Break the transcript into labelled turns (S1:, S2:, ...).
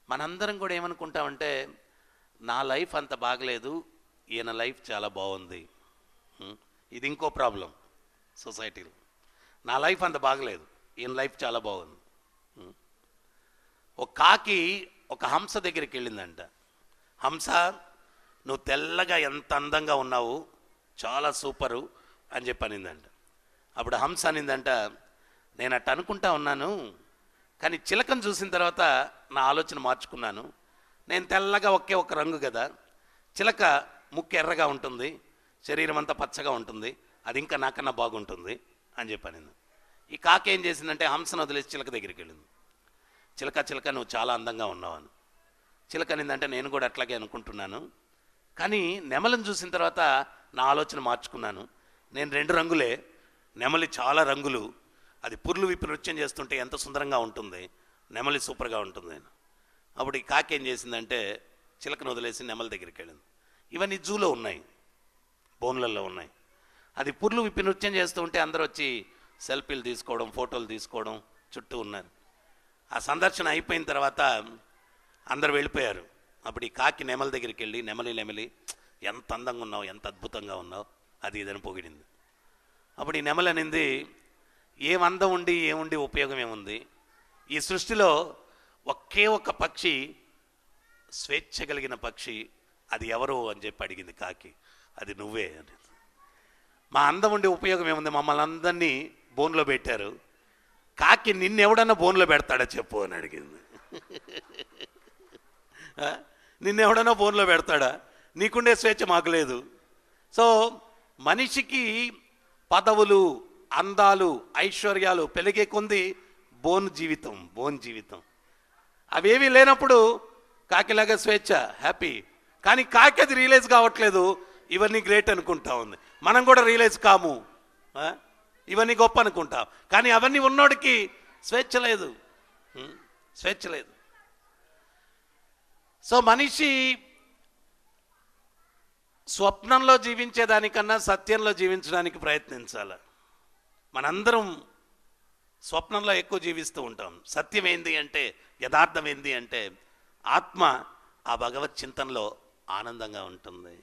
S1: మనందరం కూడా ఏమనుకుంటామంటే నా లైఫ్ అంత బాగలేదు, ఈయన లైఫ్ చాలా బాగుంది. ఇది ఇంకో ప్రాబ్లం సొసైటీలో. నా లైఫ్ అంత బాగలేదు, ఈయన లైఫ్ చాలా బాగుంది. ఒక కాకి ఒక హంస దగ్గరికి వెళ్ళిందంట. హంస, నువ్వు తెల్లగా ఎంత అందంగా ఉన్నావు, చాలా సూపరు అని చెప్పి అనిందంట. అప్పుడు హంస అనిందంట, నేను అట్ట అనుకుంటా ఉన్నాను, కానీ చిలకను చూసిన తర్వాత నా ఆలోచన మార్చుకున్నాను. నేను తెల్లగా ఒకే ఒక రంగు కదా, చిలక ముక్కు ఎర్రగా ఉంటుంది, శరీరం అంతా పచ్చగా ఉంటుంది, అది ఇంకా నాకన్నా బాగుంటుంది అని చెప్పాను. ఈ కాక ఏం చేసిందంటే హంసను వదిలేసి చిలక దగ్గరికి వెళ్ళింది. చిలక చిలక నువ్వు చాలా అందంగా ఉన్నావు అని. చిలక అనిందంటే నేను కూడా అట్లాగే అనుకుంటున్నాను, కానీ నెమలిని చూసిన తర్వాత నా ఆలోచన మార్చుకున్నాను. నేను 2 రంగులే, నెమలి చాలా రంగులు, అది పుర్లు విప్పి నృత్యం చేస్తుంటే ఎంత సుందరంగా ఉంటుంది, నెమలి సూపర్గా ఉంటుంది. అప్పుడు ఈ కాకి ఏం చేసిందంటే చిలకను వదిలేసి నెమలి దగ్గరికి వెళ్ళింది. ఇవన్నీ జూలో ఉన్నాయి, బోన్లలో ఉన్నాయి. అది పుర్లు విప్పి నృత్యం చేస్తూ ఉంటే అందరూ వచ్చి సెల్ఫీలు తీసుకోవడం, ఫోటోలు తీసుకోవడం చుట్టూ ఉన్నారు. ఆ సందర్శన అయిపోయిన తర్వాత అందరు వెళ్ళిపోయారు. అప్పుడు ఈ కాకి నెమలి దగ్గరికి వెళ్ళి, నెమలి ఎంత అందంగా ఉన్నావు, ఎంత అద్భుతంగా ఉన్నావు, అది ఇదని పొగిడింది. అప్పుడు ఈ నెమలి అనింది, ఏం అందం ఉండి ఏముండి ఉపయోగం ఏముంది, ఈ సృష్టిలో ఒకే ఒక పక్షి, స్వేచ్ఛ కలిగిన పక్షి, అది ఎవరు అని చెప్పి అడిగింది కాకి. అది నువ్వే అని. మా అందం ఉండే ఉపయోగం ఏముంది, మమ్మల్ని అందరినీ బోన్లో పెట్టారు, కాకి నిన్నెవడన్నా బోన్లో పెడతాడా చెప్పు అని అడిగింది. నిన్నెవడన్నా బోన్లో పెడతాడా, నీకుండే స్వేచ్ఛ మాకు లేదు. సో మనిషికి పదవులు, అందాలు, ఐశ్వర్యాలు పెరిగే కొంది బోన్ జీవితం. అవేవి లేనప్పుడు కాకిలాగా స్వేచ్ఛ, హ్యాపీ. కానీ కాకి అది రియలైజ్ కావట్లేదు, ఇవన్నీ గ్రేట్ అనుకుంటా ఉంది. మనం కూడా రియలైజ్ కాము, ఇవన్నీ గొప్ప అనుకుంటాం. కానీ అవన్నీ ఉన్నోడికి స్వేచ్ఛ లేదు. సో మనిషి స్వప్నంలో జీవించేదానికన్నా సత్యంలో జీవించడానికి ప్రయత్నించాలి. మనందరం స్వప్నంలో ఎక్కువ జీవిస్తూ ఉంటాం. సత్యం ఏంది అంటే, యథార్థం ఏంది అంటే, ఆత్మ ఆ భగవత్ చింతనలో ఆనందంగా ఉంటుంది.